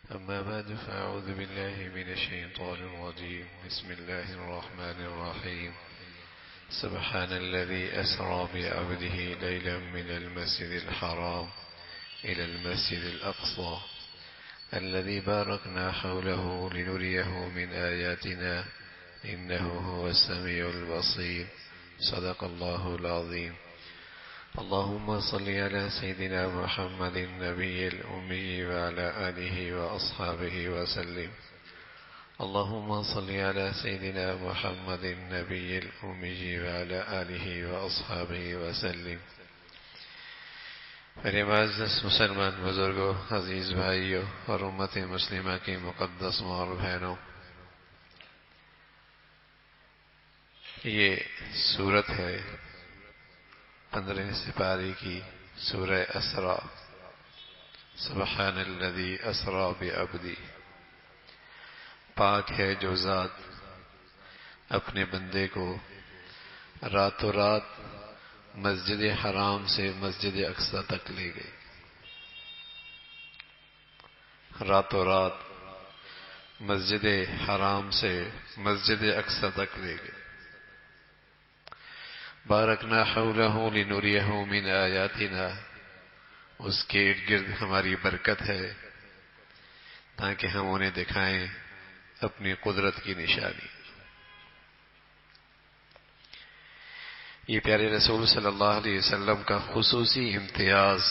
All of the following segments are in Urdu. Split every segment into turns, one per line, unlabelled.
أما بعد فأعوذ بالله من الشيطان الرجيم. بسم الله الرحمن الرحيم. سبحان الذي أسرى بعبده ليلا من المسجد الحرام إلى المسجد الأقصى الذي باركنا حوله لنريه من آياتنا إنه هو السميع البصير. صدق الله العظيم. اللهم صل على سيدنا محمد النبي الأمي وعلى آله وأصحابه وسلم. اللهم صل على سيدنا محمد النبي الأمي وعلى آله وأصحابه وسلم. میرے معزز مسلمان بزرگوں، عزیز بھائیوں اور امت مسلمہ کی مقدس ماں اور بہنوں، یہ سورت ہے 15 سپارے کی سورہ اسرا. سبحان الذی اسرا بعبدی. پاک ہے جو ذات اپنے بندے کو راتوں رات مسجد حرام سے مسجد اقصی تک لے گئے. راتوں رات مسجد حرام سے مسجد اقصی تک لے گئے. بارکنا حولہ لنریہ من آیاتنا. اس کے ارد گرد ہماری برکت ہے تاکہ ہم انہیں دکھائیں اپنی قدرت کی نشانی. یہ پیارے رسول صلی اللہ علیہ وسلم کا خصوصی امتیاز،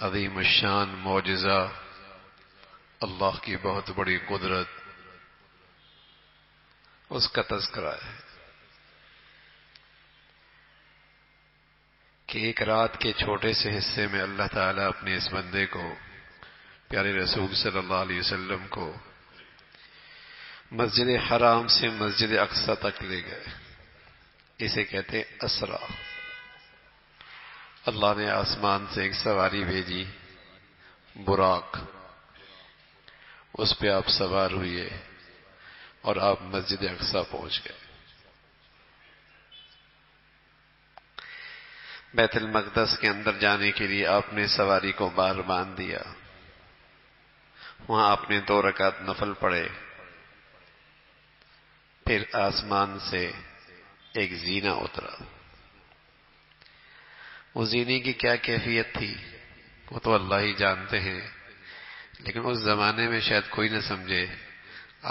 عظیم الشان معجزہ، اللہ کی بہت بڑی قدرت، اس کا تذکرہ ہے کہ ایک رات کے چھوٹے سے حصے میں اللہ تعالیٰ اپنے اس بندے کو، پیارے رسول صلی اللہ علیہ وسلم کو، مسجد حرام سے مسجد اقصی تک لے گئے. اسے کہتے اسرا. اللہ نے آسمان سے ایک سواری بھیجی، براق. اس پہ آپ سوار ہوئے اور آپ مسجد اقصی پہنچ گئے. بیت المقدس کے اندر جانے کے لیے آپ نے سواری کو بار باندھ دیا. وہاں آپ نے 2 رکعت نفل پڑھے. پھر آسمان سے ایک زینہ اترا. وہ زینے کی کیا کیفیت تھی وہ تو اللہ ہی جانتے ہیں، لیکن اس زمانے میں شاید کوئی نہ سمجھے.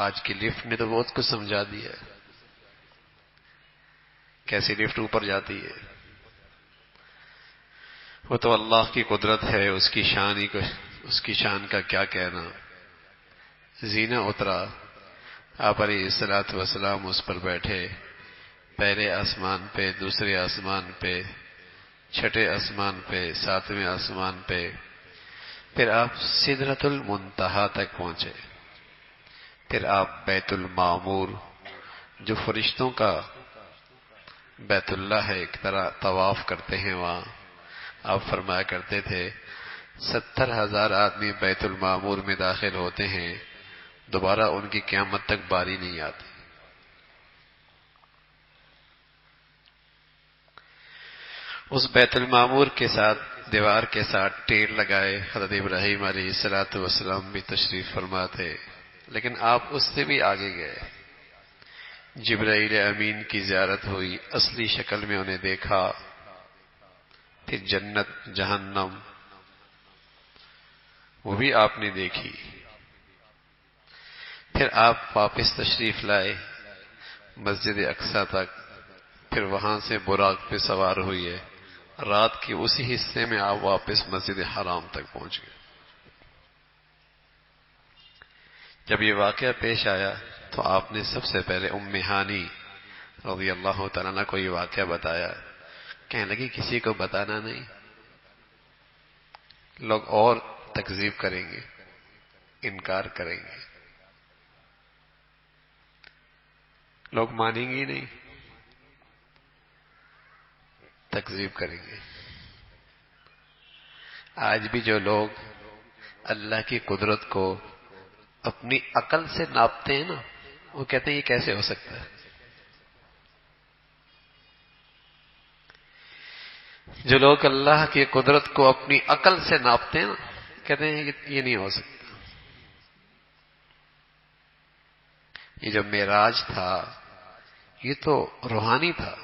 آج کی لفٹ نے تو بہت کچھ سمجھا دیا. کیسی لفٹ اوپر جاتی ہے، وہ تو اللہ کی قدرت ہے. اس کی شان کا کیا کہنا. زینہ اترا، آپ علیہ الصلوۃ والسلام اس پر بیٹھے. پہلے آسمان پہ، دوسرے آسمان پہ، چھٹے آسمان پہ، 7ویں آسمان پہ. پھر آپ سدرۃ المنتہا تک پہنچے. پھر آپ بیت المعمور، جو فرشتوں کا بیت اللہ ہے، ایک طرح طواف کرتے ہیں وہاں. آپ فرمایا کرتے تھے 70,000 آدمی بیت المعمور میں داخل ہوتے ہیں، دوبارہ ان کی قیامت تک باری نہیں آتی. اس بیت المعمور کے ساتھ، دیوار کے ساتھ ٹیر لگائے حضرت ابراہیم علیہ الصلوۃ والسلام بھی تشریف فرما تھے. لیکن آپ اس سے بھی آگے گئے. جبرائیل امین کی زیارت ہوئی، اصلی شکل میں انہیں دیکھا. پھر جنت، جہنم، وہ بھی آپ نے دیکھی. پھر آپ واپس تشریف لائے مسجد اقصی تک. پھر وہاں سے براق پہ سوار ہوئے. رات کے اسی حصے میں آپ واپس مسجد حرام تک پہنچ گئے. جب یہ واقعہ پیش آیا تو آپ نے سب سے پہلے ام ہانی رضی اللہ تعالیٰ عنہ کو یہ واقعہ بتایا. کہنے لگی کسی کو بتانا نہیں، لوگ اور تکذیب کریں گے، انکار کریں گے، لوگ مانیں گے نہیں، تکذیب کریں گے. آج بھی جو لوگ اللہ کی قدرت کو اپنی عقل سے ناپتے ہیں نا، وہ کہتے ہیں یہ کیسے ہو سکتا ہے. جو لوگ اللہ کی قدرت کو اپنی عقل سے ناپتے ہیں نا، کہتے ہیں یہ نہیں ہو سکتا. یہ جو معراج تھا یہ تو روحانی تھا.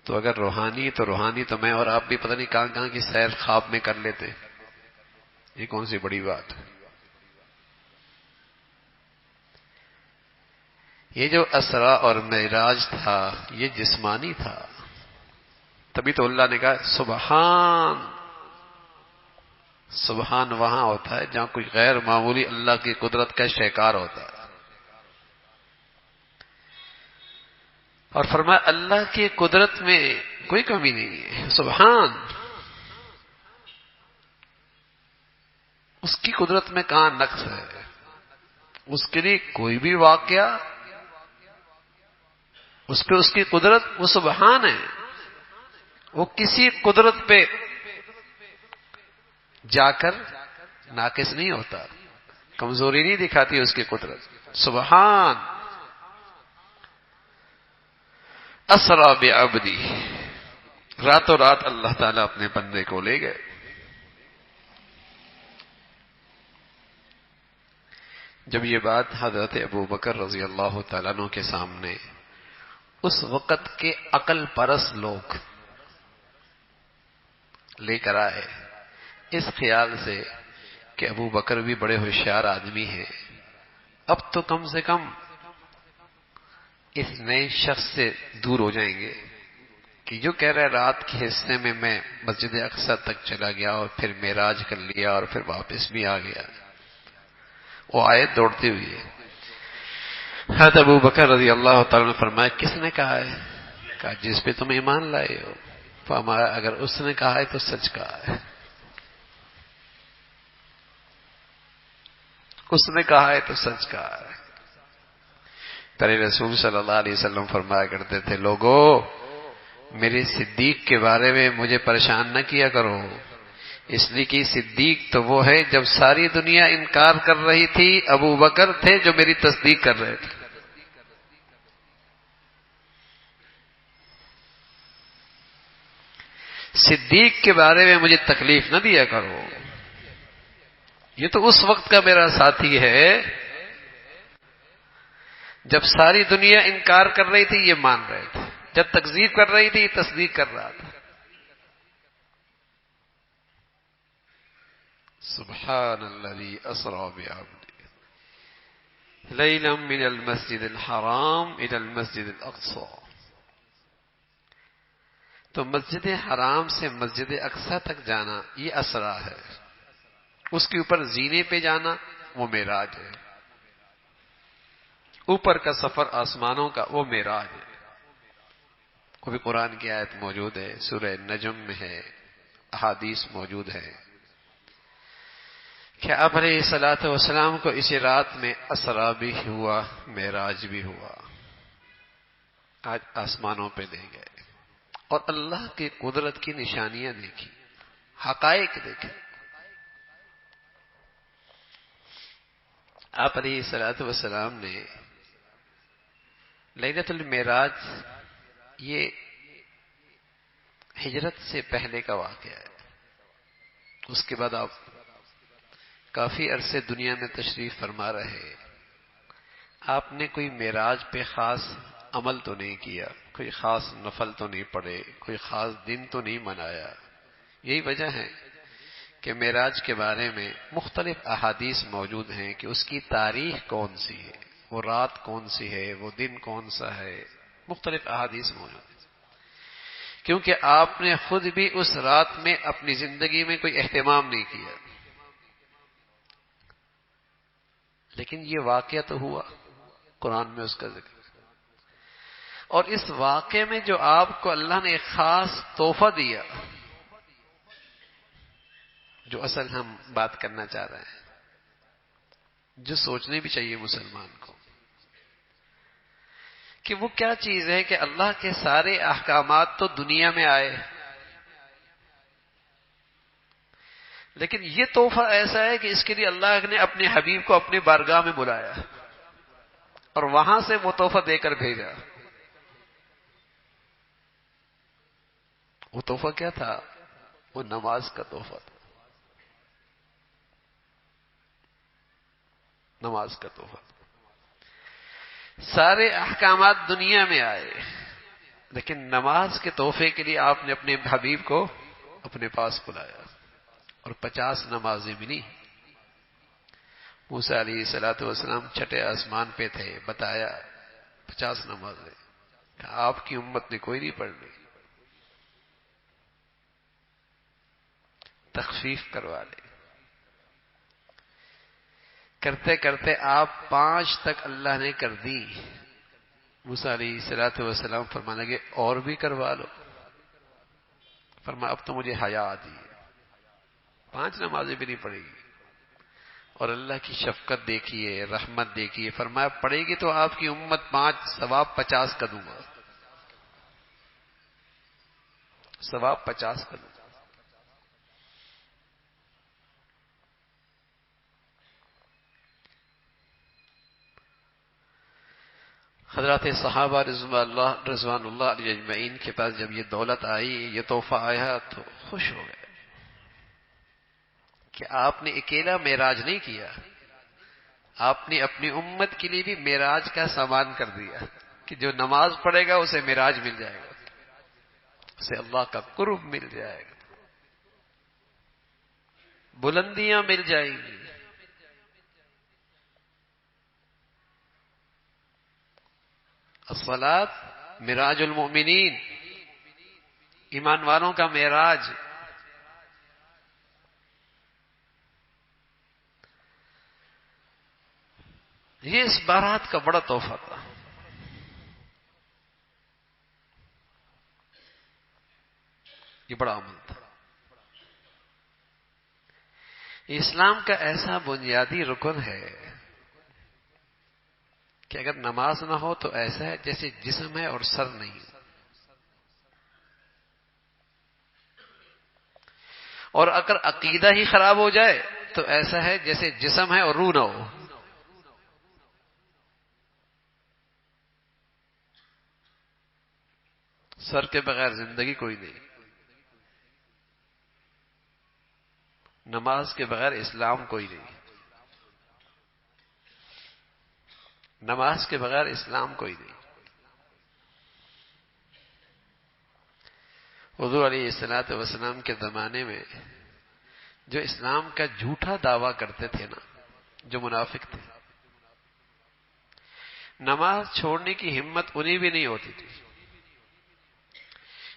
تو اگر روحانی تو میں اور آپ بھی پتہ نہیں کہاں کہاں کی سیر خواب میں کر لیتے. یہ کون سی بڑی بات ہے. یہ جو اسرا اور معراج تھا یہ جسمانی تھا. تبھی تو اللہ نے کہا سبحان. سبحان وہاں ہوتا ہے جہاں کوئی غیر معمولی اللہ کی قدرت کا شکار ہوتا ہے. اور فرمایا اللہ کی قدرت میں کوئی کمی نہیں ہے. سبحان. اس کی قدرت میں کہاں نقص ہے. اس کے لیے کوئی بھی واقعہ اس پہ اس کی قدرت وہ سبحان ہے. وہ کسی قدرت پہ جا کر ناقص نہیں ہوتا, کمزوری نہیں دکھاتی اس کی قدرت. سبحان. اسرا بعبدی. راتوں رات اللہ تعالیٰ اپنے بندے کو لے گئے. جب یہ بات حضرت ابو بکر رضی اللہ تعالیٰ عنہ کے سامنے اس وقت کے عقل پرست لوگ لے کر آئے اس خیال سے کہ ابو بکر بھی بڑے ہوشیار آدمی ہیں, اب تو کم سے کم اس نئے شخص سے دور ہو جائیں گے کہ جو کہہ رہا ہے رات کے حصے میں میں مسجد اقصی تک چلا گیا اور پھر معراج کر لیا اور پھر واپس بھی آ گیا. وہ آیت دوڑتی ہوئی ہے. حضرت ابو بکر رضی اللہ تعالیٰ نے فرمایا کس نے کہا ہے؟ کہا جس پہ تم ایمان لائے ہو. فرمایا اگر اس نے کہا ہے تو سچ کہا ہے. اس نے کہا ہے تو سچ کہا ہے. پیارے رسول صلی اللہ علیہ وسلم فرمایا کرتے تھے لوگو میرے صدیق کے بارے میں مجھے پریشان نہ کیا کرو, اس لیے کہ صدیق تو وہ ہے جب ساری دنیا انکار کر رہی تھی ابو بکر تھے جو میری تصدیق کر رہے تھے. صدیق کے بارے میں مجھے تکلیف نہ دیا کرو, یہ تو اس وقت کا میرا ساتھی ہے جب ساری دنیا انکار کر رہی تھی یہ مان رہے تھے, جب تکذیب کر رہی تھی یہ تصدیق کر رہا تھا. سبحان الذي اسرى بعبده ليلا من المسجد الحرام الى المسجد الاقصى. تو مسجد حرام سے مسجد اقصی تک جانا یہ اسرا ہے. اس کے اوپر زینے پہ جانا وہ معراج ہے. اوپر کا سفر آسمانوں کا وہ معراج ہے. وہ بھی قرآن کی آیت موجود ہے, سورہ نجم میں ہے, احادیث موجود ہے کہ آپ علیہ الصلوۃ والسلام کو اسی رات میں اسرا بھی ہوا معراج بھی ہوا. آج آسمانوں پہ لے گئے اور اللہ کی قدرت کی نشانیاں دیکھی, حقائق دیکھے. آپ علیہ الصلوۃ والسلام نے لیلۃ المعراج یہ ہجرت سے پہلے کا واقعہ ہے. اس کے بعد آپ کافی عرصے دنیا میں تشریف فرما رہے. آپ نے کوئی معراج پہ خاص عمل تو نہیں کیا, کوئی خاص نفل تو نہیں پڑھے, کوئی خاص دن تو نہیں منایا. یہی وجہ ہے کہ معراج کے بارے میں مختلف احادیث موجود ہیں کہ اس کی تاریخ کون سی ہے, وہ رات کون سی ہے, وہ دن کون سا ہے. مختلف احادیث موجود ہیں کیونکہ آپ نے خود بھی اس رات میں اپنی زندگی میں کوئی اہتمام نہیں کیا, لیکن یہ واقعہ تو ہوا, قرآن میں اس کا ذکر. اور اس واقعے میں جو آپ کو اللہ نے ایک خاص تحفہ دیا, جو اصل ہم بات کرنا چاہ رہے ہیں, جو سوچنے بھی چاہیے مسلمان کو, کہ وہ کیا چیز ہے کہ اللہ کے سارے احکامات تو دنیا میں آئے, لیکن یہ تحفہ ایسا ہے کہ اس کے لیے اللہ نے اپنے حبیب کو اپنے بارگاہ میں بلایا اور وہاں سے وہ تحفہ دے کر بھیجا. وہ تحفہ کیا تھا؟ وہ نماز کا تحفہ تھا. نماز کا تحفہ. سارے احکامات دنیا میں آئے لیکن نماز کے تحفے کے لیے آپ نے اپنے حبیب کو اپنے پاس بلایا اور 50 نمازیں ملی. موسیٰ علیہ الصلوۃ والسلام چھٹے آسمان پہ تھے, بتایا 50 نمازیں. آپ کی امت نے کوئی نہیں پڑھ لی, تخفیف کروا لے. کرتے کرتے آپ 5 تک اللہ نے کر دی. موسیٰ علیہ الصلوۃ والسلام فرمانے لگے اور بھی کروا لو. فرمایا اب تو مجھے حیا آتی ہے, 5 نمازیں بھی نہیں پڑے گی. اور اللہ کی شفقت دیکھیے, رحمت دیکھیے. فرمایا پڑے گی تو آپ کی امت 5 ثواب 50 کا دوں گا, ثواب 50 کا دوں گا. حضرات صحابہ رضوان اللہ علیہ اجمعین کے پاس جب یہ دولت آئی, یہ تحفہ آیا تو خوش ہو گئے کہ آپ نے اکیلا معراج نہیں کیا, آپ نے اپنی امت کے لیے بھی معراج کا سامان کر دیا کہ جو نماز پڑھے گا اسے معراج مل جائے گا, اسے اللہ کا قرب مل جائے گا, بلندیاں مل جائیں گی. الصلاۃ معراج المؤمنین, ایمان والوں کا معراج. یہ اس بارات کا بڑا تحفہ تھا. یہ بڑا عمل تھا. اسلام کا ایسا بنیادی رکن ہے کہ اگر نماز نہ ہو تو ایسا ہے جیسے جسم ہے اور سر نہیں, اور اگر عقیدہ ہی خراب ہو جائے تو ایسا ہے جیسے جسم ہے اور روح نہ ہو. سر کے بغیر زندگی کوئی نہیں, نماز کے بغیر اسلام کوئی نہیں, نماز کے بغیر اسلام کوئی نہیں. حضور علیہ الصلوۃ والسلام کے زمانے میں جو اسلام کا جھوٹا دعویٰ کرتے تھے نا, جو منافق تھے, نماز چھوڑنے کی ہمت انہیں بھی نہیں ہوتی تھی,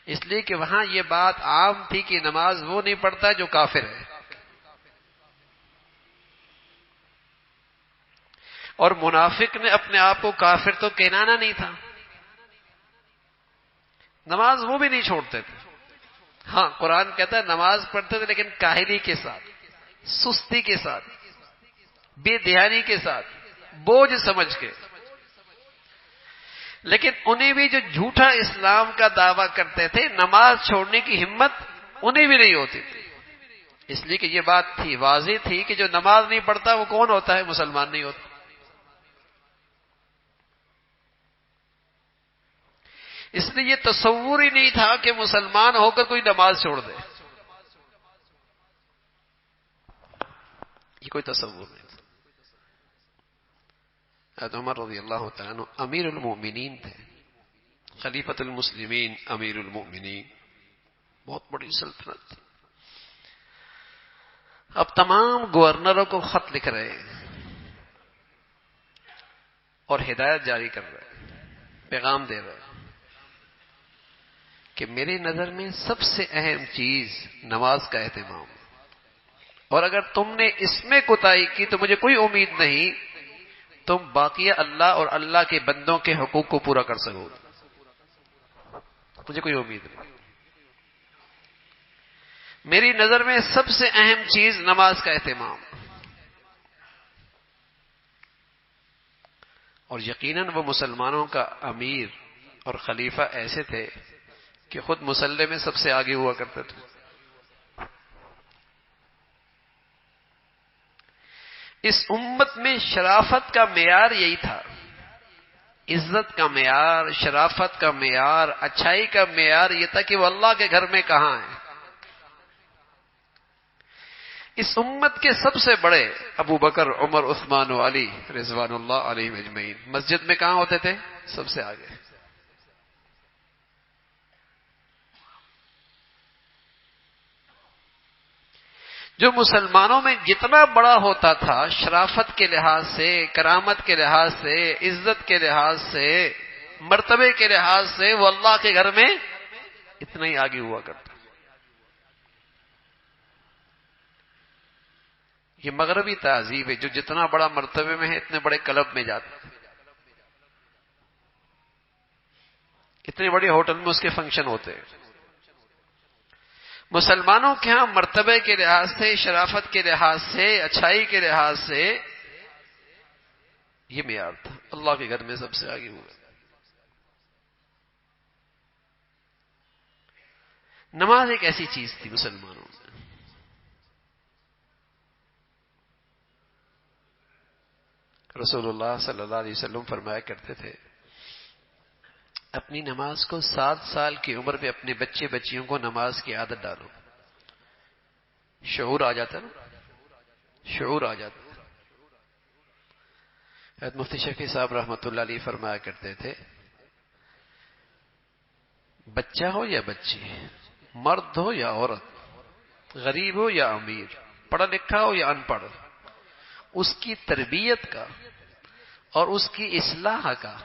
اس لیے کہ وہاں یہ بات عام تھی کہ نماز وہ نہیں پڑھتا جو کافر ہے, اور منافق نے اپنے آپ کو کافر تو کہلانا نہیں تھا, نماز وہ بھی نہیں چھوڑتے تھے. ہاں قرآن کہتا ہے نماز پڑھتے تھے لیکن کاہلی کے ساتھ, سستی کے ساتھ, بے دھیانی کے ساتھ, بوجھ سمجھ کے. لیکن انہیں بھی جو جھوٹا اسلام کا دعویٰ کرتے تھے, نماز چھوڑنے کی ہمت انہیں بھی نہیں ہوتی تھی, اس لیے کہ یہ بات تھی, واضح تھی کہ جو نماز نہیں پڑھتا وہ کون ہوتا ہے؟ مسلمان نہیں ہوتا. اس لیے یہ تصور ہی نہیں تھا کہ مسلمان ہو کر کوئی نماز چھوڑ دے, یہ کوئی تصور نہیں تھا. حضرت عمر رضی اللہ تعالیٰ عنہ امیر المؤمنین تھے, خلیفۃ المسلمین, امیر المؤمنین, بہت بڑی سلطنت تھی. اب تمام گورنروں کو خط لکھ رہے ہیں اور ہدایت جاری کر رہے ہیں, پیغام دے رہے ہیں کہ میری نظر میں سب سے اہم چیز نماز کا اہتمام ہے, اور اگر تم نے اس میں کوتاہی کی تو مجھے کوئی امید نہیں تم باقی اللہ اور اللہ کے بندوں کے حقوق کو پورا کر سکو, مجھے کوئی امید نہیں. میری نظر میں سب سے اہم چیز نماز کا اہتمام, اور یقیناً وہ مسلمانوں کا امیر اور خلیفہ ایسے تھے کہ خود مصلی میں سب سے آگے ہوا کرتے تھے. اس امت میں شرافت کا معیار یہی تھا, عزت کا معیار, شرافت کا معیار, اچھائی کا معیار یہ تھا کہ وہ اللہ کے گھر میں کہاں ہے. اس امت کے سب سے بڑے ابو بکر، عمر، عثمان و علی رضوان اللہ علیہم اجمعین مسجد میں کہاں ہوتے تھے؟ سب سے آگے. جو مسلمانوں میں جتنا بڑا ہوتا تھا شرافت کے لحاظ سے، کرامت کے لحاظ سے، عزت کے لحاظ سے، مرتبے کے لحاظ سے، وہ اللہ کے گھر میں اتنا ہی آگے ہوا کرتا. یہ مغربی تہذیب ہے، جو جتنا بڑا مرتبے میں ہے اتنے بڑے کلب میں جاتا ہے، اتنے بڑے ہوٹل میں اس کے فنکشن ہوتے ہیں. مسلمانوں کے ہاں مرتبے کے لحاظ سے، شرافت کے لحاظ سے، اچھائی کے لحاظ سے یہ معیار تھا. اللہ کے گھر میں سب سے آگے ہوا. نماز ایک ایسی چیز تھی مسلمانوں میں. رسول اللہ صلی اللہ علیہ وسلم فرمایا کرتے تھے اپنی نماز کو 7 سال کی عمر میں اپنے بچے بچیوں کو نماز کی عادت ڈالو. شعور آ جاتا نا، شعور آ جاتا. حضرت مفتی شفیع صاحب رحمۃ اللہ علیہ فرمایا کرتے تھے بچہ ہو یا بچی، مرد ہو یا عورت، غریب ہو یا امیر، پڑھا لکھا ہو یا ان پڑھ، اس کی تربیت کا اور اس کی اصلاح کا،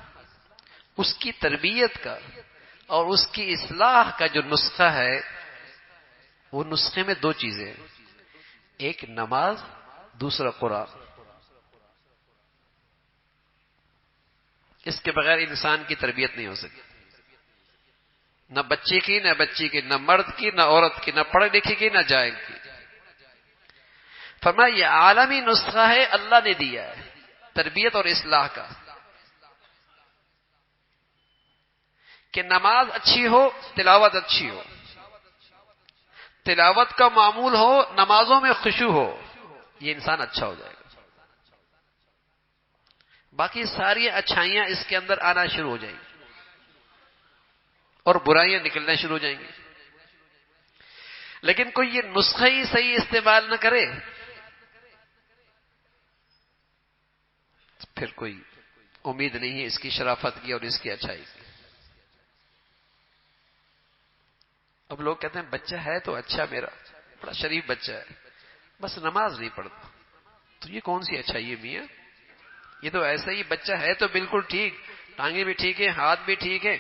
اس کی تربیت کا اور اس کی اصلاح کا جو نسخہ ہے، وہ نسخے میں 2 چیزیں ہیں. ایک نماز، دوسرا قرآن. اس کے بغیر انسان کی تربیت نہیں ہو سکتی. نہ بچے کی، نہ بچی کی، نہ مرد کی، نہ عورت کی، نہ پڑھے لکھے کی، نہ جاہل کی. فرمایا یہ عالمی نسخہ ہے، اللہ نے دیا ہے تربیت اور اصلاح کا، کہ نماز اچھی ہو، تلاوت اچھی ہو، تلاوت کا معمول ہو، نمازوں میں خشوع ہو، یہ انسان اچھا ہو جائے گا. باقی ساری اچھائیاں اس کے اندر آنا شروع ہو جائیں گی اور برائیاں نکلنا شروع ہو جائیں گی. لیکن کوئی یہ نسخہ ہی صحیح استعمال نہ کرے پھر کوئی امید نہیں ہے اس کی شرافت کی اور اس کی اچھائی کی. اب لوگ کہتے ہیں بچہ ہے تو اچھا، میرا بڑا شریف بچہ ہے، بس نماز نہیں پڑھتا. تو یہ کون سی اچھائی ہے میاں؟ یہ تو ایسا ہی بچہ ہے تو بالکل ٹھیک، ٹانگیں بھی ٹھیک ہے، ہاتھ بھی ٹھیک ہے،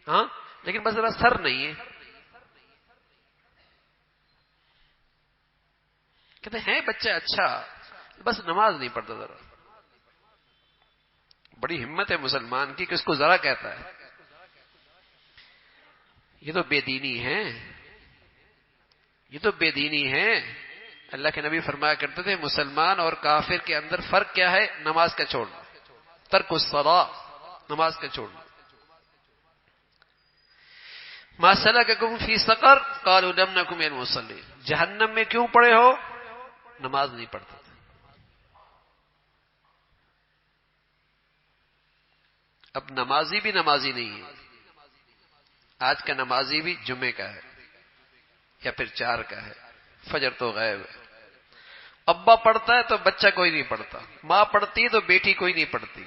ہاں، لیکن بس ذرا سر نہیں ہے. کہتے ہیں بچہ اچھا، بس نماز نہیں پڑھتا. ذرا بڑی ہمت ہے مسلمان کی کہ اس کو ذرا کہتا ہے. یہ تو بے دینی ہے، یہ تو بے دینی ہے. اللہ کے نبی فرمایا کرتے تھے مسلمان اور کافر کے اندر فرق کیا ہے؟ نماز کا چھوڑنا، ترک الصلاۃ، نماز کا چھوڑنا. ما سلککم فی سقر قالوا لم نک من المصلین. جہنم میں کیوں پڑے ہو؟ نماز نہیں پڑھتے تھے. اب نمازی بھی نمازی نہیں ہے. آج کا نمازی بھی جمعے کا ہے یا پھر 4 کا ہے، فجر تو غائب ہے. ابا پڑھتا ہے تو بچہ کوئی نہیں پڑھتا، ماں پڑھتی ہے تو بیٹی کوئی نہیں پڑھتی.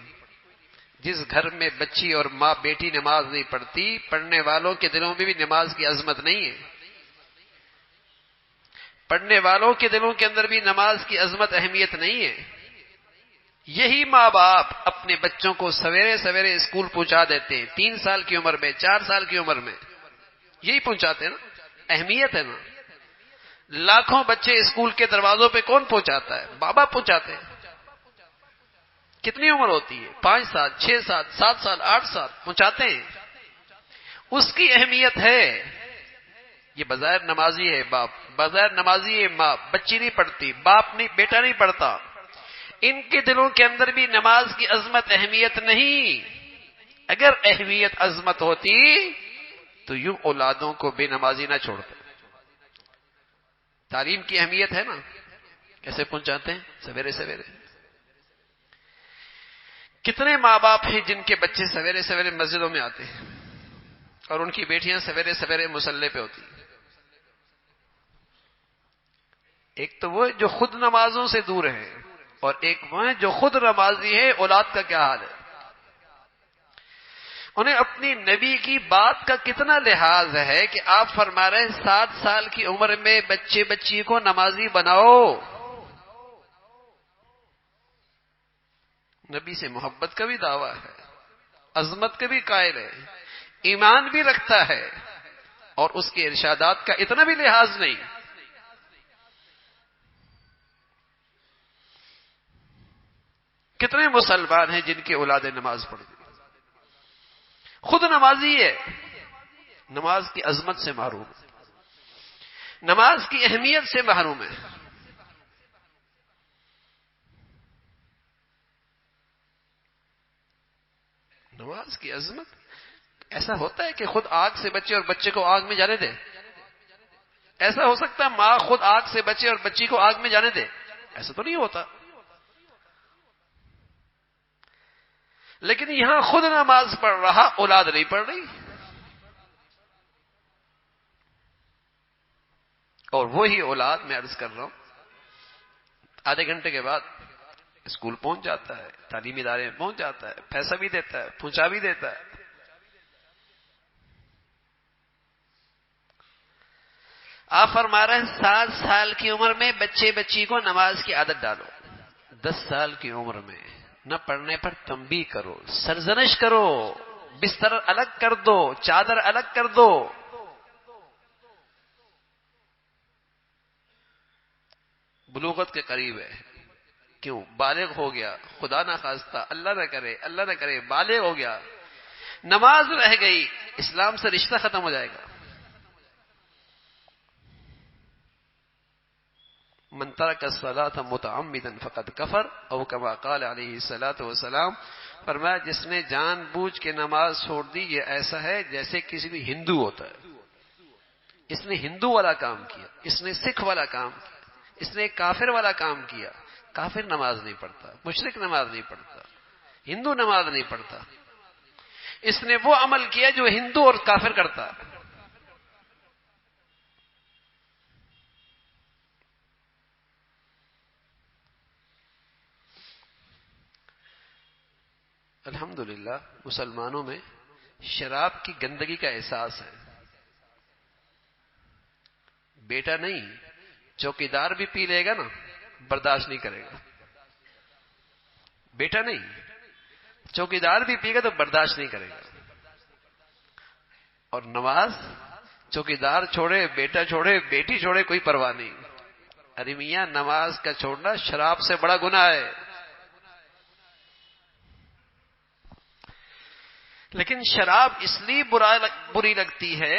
جس گھر میں بچی اور ماں بیٹی نماز نہیں پڑھتی، پڑھنے والوں کے دلوں میں بھی نماز کی عظمت نہیں ہے. پڑھنے والوں کے دلوں کے اندر بھی نماز کی عظمت، اہمیت نہیں ہے. یہی ماں باپ اپنے بچوں کو سویرے سویرے اسکول پہنچا دیتے ہیں، 3 سال کی عمر میں، 4 سال کی عمر میں، یہی پہنچاتے ہیں نا. اہمیت ہے نا. لاکھوں بچے اسکول کے دروازوں پہ کون پہنچاتا ہے؟ ماں باپ پہنچاتے ہیں. کتنی عمر ہوتی ہے؟ 5 سال، 6 سال، 7 سال، 8 سال پہنچاتے ہیں. اس کی اہمیت ہے. یہ بظاہر نمازی ہے باپ، بظاہر نمازی ہے ماں، بچی نہیں پڑھتی، باپ نہیں، بیٹا نہیں پڑھتا. ان کے دلوں کے اندر بھی نماز کی عظمت، اہمیت نہیں. اگر اہمیت، عظمت ہوتی تو یوں اولادوں کو بے نمازی نہ چھوڑتے. تعلیم کی اہمیت ہے نا، کیسے پہنچاتے ہیں؟ سویرے سویرے. کتنے ماں باپ ہیں جن کے بچے سویرے سویرے مسجدوں میں آتے ہیں اور ان کی بیٹیاں سویرے سویرے مصلی پہ ہوتی ہیں. ایک تو وہ جو خود نمازوں سے دور ہے، اور ایک وہ جو خود نمازی ہے، اولاد کا کیا حال ہے؟ انہیں اپنی نبی کی بات کا کتنا لحاظ ہے کہ آپ فرما رہے ہیں 7 سال کی عمر میں بچے بچی کو نمازی بناؤ. نبی سے محبت کا بھی دعویٰ ہے، عظمت کا بھی قائل ہے، ایمان بھی رکھتا ہے، اور اس کے ارشادات کا اتنا بھی لحاظ نہیں. کتنے مسلمان ہیں جن کی اولاد نماز پڑھتی، خود نمازی ہے، نماز کی عظمت سے محروم ہے، نماز کی اہمیت سے محروم ہے. نماز کی عظمت، ایسا ہوتا ہے کہ خود آگ سے بچے اور بچے کو آگ میں جانے دے؟ ایسا ہو سکتا ہے ماں خود آگ سے بچے اور بچی کو آگ میں جانے دے؟ ایسا تو نہیں ہوتا. لیکن یہاں خود نماز پڑھ رہا، اولاد نہیں پڑھ رہی. اور وہی اولاد، میں عرض کر رہا ہوں، آدھے گھنٹے کے بعد اسکول پہنچ جاتا ہے، تعلیمی ادارے میں پہنچ جاتا ہے، پیسہ بھی دیتا ہے، پہنچا بھی دیتا ہے. آپ فرما رہے ہیں 7 سال کی عمر میں بچے بچی کو نماز کی عادت ڈالو. 10 سال کی عمر میں نہ پڑھنے پر تنبیہ کرو، سرزنش کرو، بستر الگ کر دو، چادر الگ کر دو. بلوغت کے قریب ہے، کیوں؟ بالغ ہو گیا، خدا نہ خواستہ، اللہ نہ کرے بالغ ہو گیا، نماز رہ گئی، اسلام سے رشتہ ختم ہو جائے گا. من ترک الصلاة متعمدا فقد کفر، او کما قال علیہ الصلاۃ والسلام. فرمایا جس نے جان بوجھ کے نماز چھوڑ دی، یہ ایسا ہے جیسے کسی بھی ہندو ہوتا ہے. اس نے ہندو والا کام کیا، اس نے سکھ والا کام کیا، اس نے کافر والا کام کیا. کافر نماز نہیں پڑھتا، مشرک نماز نہیں پڑھتا، ہندو نماز نہیں پڑھتا. اس نے وہ عمل کیا جو ہندو اور کافر کرتا. الحمدللہ مسلمانوں میں شراب کی گندگی کا احساس ہے. بیٹا نہیں، چوکیدار بھی پی لے گا نا، برداشت نہیں کرے گا. بیٹا نہیں، چوکیدار بھی پی گا تو برداشت نہیں کرے گا. اور نماز، چوکیدار چھوڑے، بیٹا چھوڑے، بیٹی چھوڑے، کوئی پرواہ نہیں. ارے میاں، نماز کا چھوڑنا شراب سے بڑا گناہ ہے. لیکن شراب اس لیے بری لگتی ہے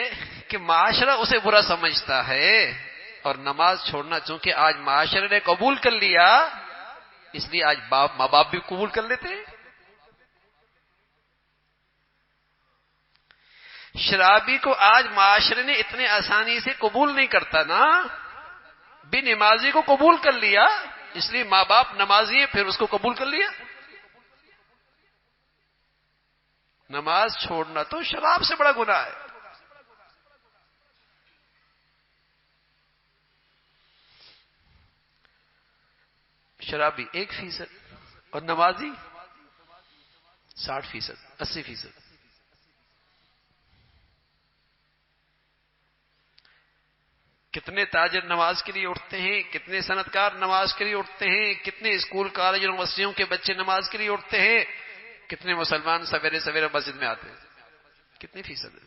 کہ معاشرہ اسے برا سمجھتا ہے، اور نماز چھوڑنا چونکہ آج معاشرے نے قبول کر لیا، اس لیے آج ماں باپ بھی قبول کر لیتے ہیں. شرابی کو آج معاشرے نے اتنے آسانی سے قبول نہیں کرتا نا. بھی نمازی کو قبول کر لیا، اس لیے ماں باپ نمازی ہیں، پھر اس کو قبول کر لیا. نماز چھوڑنا تو شراب سے بڑا گناہ ہے. شرابی 1% اور نمازی 60%، 80%. کتنے تاجر نماز کے لیے اٹھتے ہیں، کتنے صنعتکار نماز کے لیے اٹھتے ہیں، کتنے اسکول کالج یونیورسٹیوں کے بچے نماز کے لیے اٹھتے ہیں، کتنے مسلمان سویرے سویرے مسجد میں آتے ہیں. کتنے فیصد ہے؟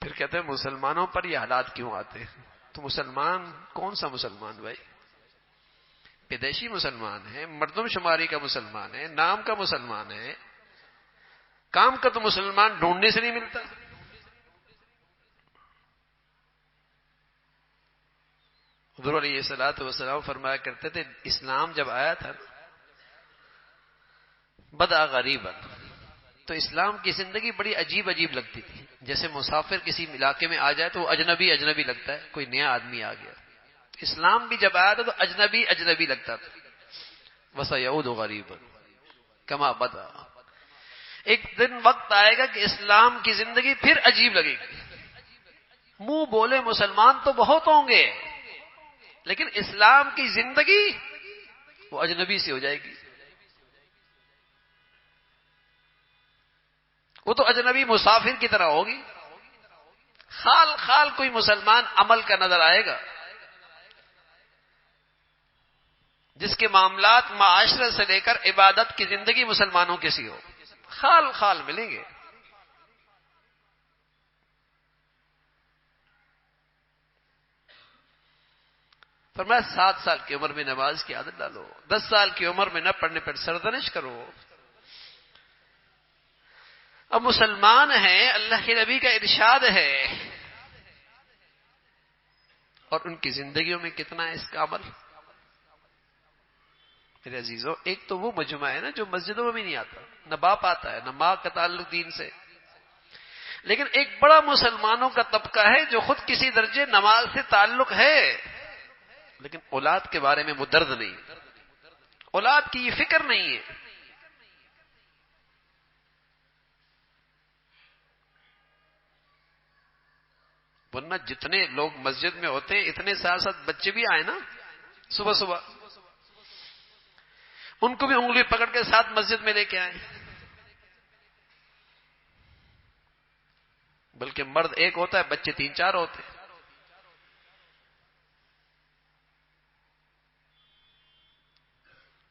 پھر کہتے ہیں مسلمانوں پر یہ حالات کیوں آتے ہیں؟ تو مسلمان کون سا مسلمان بھائی؟ پیدائشی مسلمان ہے، مردم شماری کا مسلمان ہے، نام کا مسلمان ہے. کام کا تو مسلمان ڈھونڈنے سے نہیں ملتا. حضور علیہ الصلوۃ والسلام فرمایا کرتے تھے، اسلام جب آیا تھا بدأ غریبا، تو اسلام کی زندگی بڑی عجیب عجیب لگتی تھی. جیسے مسافر کسی علاقے میں آ جائے تو وہ اجنبی اجنبی لگتا ہے، کوئی نیا آدمی آ گیا. اسلام بھی جب آیا تھا تو اجنبی اجنبی لگتا تھا. وَسَيَعُودُ غَرِيبًا كَمَا بَدَأَ. ایک دن وقت آئے گا کہ اسلام کی زندگی پھر عجیب لگے گی. منہ بولے مسلمان تو بہت ہوں گے، لیکن اسلام کی زندگی وہ اجنبی سی ہو جائے گی. وہ تو اجنبی مسافر کی طرح ہوگی. خال خال کوئی مسلمان عمل کا نظر آئے گا، جس کے معاملات معاشرت سے لے کر عبادت کی زندگی مسلمانوں کی سی ہو. خال خال ملیں گے. فرمایا 7 سال کی عمر میں نماز کی عادت ڈالو، 10 سال کی عمر میں نہ پڑھنے پر سرزنش کرو. اب مسلمان ہیں، اللہ کے نبی کا ارشاد ہے، اور ان کی زندگیوں میں کتنا ہے اس کا عمل. میرے عزیزو، ایک تو وہ مجمع ہے نا جو مسجدوں میں بھی نہیں آتا، نہ باپ آتا ہے نہ ماں کا تعلق دین سے، لیکن ایک بڑا مسلمانوں کا طبقہ ہے جو خود کسی درجے نماز سے تعلق ہے، لیکن اولاد کے بارے میں مدرد نہیں، اولاد کی یہ فکر نہیں ہے. ورنہ جتنے لوگ مسجد میں ہوتے ہیں اتنے ساتھ ساتھ بچے بھی آئے نا صبح صبح، ان کو بھی انگلی پکڑ کے ساتھ مسجد میں لے کے آئے. بلکہ مرد ایک ہوتا ہے، بچے 3-4 ہوتے ہیں.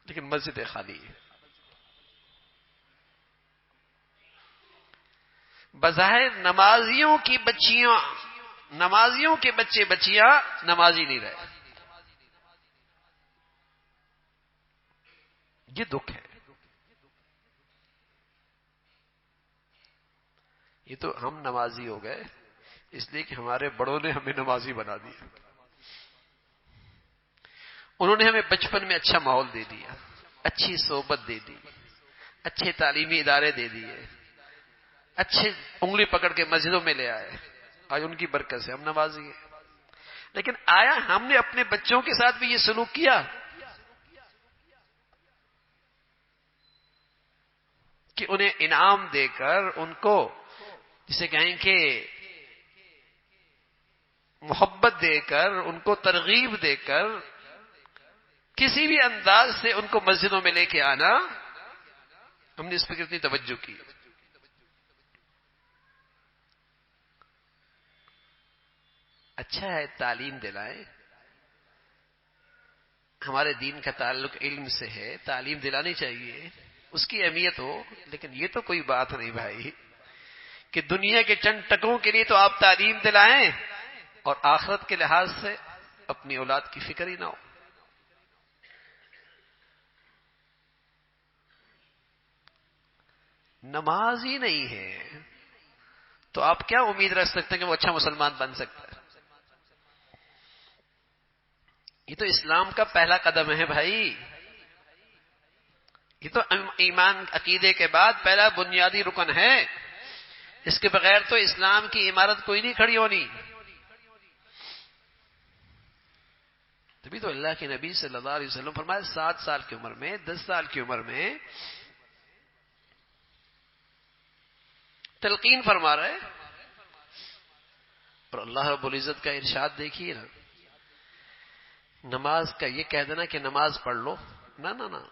لیکن مسجدیں خالی ہیں. بظاہر نمازیوں کی بچیاں، نمازیوں کے بچے بچیاں نمازی نہیں رہے. یہ دکھ ہے. یہ تو ہم نمازی ہو گئے اس لیے کہ ہمارے بڑوں نے ہمیں نمازی بنا دیا. انہوں نے ہمیں بچپن میں اچھا ماحول دے دیا، اچھی صحبت دے دی، اچھے تعلیمی ادارے دے دیے، اچھے انگلی پکڑ کے مسجدوں میں لے آئے. آج ان کی برکت سے ہم نمازی ہیں. لیکن آیا ہم نے اپنے بچوں کے ساتھ بھی یہ سلوک کیا کہ انہیں انعام دے کر، ان کو جسے کہیں کہ محبت دے کر، ان کو ترغیب دے کر، کسی بھی انداز سے ان کو مسجدوں میں لے کے آنا، ہم نے اس پہ کتنی توجہ کی. اچھا ہے تعلیم دلائیں، ہمارے دین کا تعلق علم سے ہے، تعلیم دلانی چاہیے، اس کی اہمیت ہو. لیکن یہ تو کوئی بات نہیں بھائی کہ دنیا کے چند ٹکوں کے لیے تو آپ تعلیم دلائیں اور آخرت کے لحاظ سے اپنی اولاد کی فکر ہی نہ ہو. نماز ہی نہیں ہے تو آپ کیا امید رکھ سکتے ہیں کہ وہ اچھا مسلمان بن سکتا ہے؟ یہ تو اسلام کا پہلا قدم ہے بھائی. یہ تو ایمان عقیدے کے بعد پہلا بنیادی رکن ہے. اس کے بغیر تو اسلام کی عمارت کوئی نہیں کھڑی ہونی. تبھی تو اللہ کے نبی صلی اللہ علیہ وسلم فرمایا 7 سال کی عمر میں، 10 سال کی عمر میں تلقین فرما رہا ہے. اور اللہ رب العزت کا ارشاد دیکھیے نا، نماز کا یہ کہہ دینا کہ نماز پڑھ لو، نہ نہ نہ،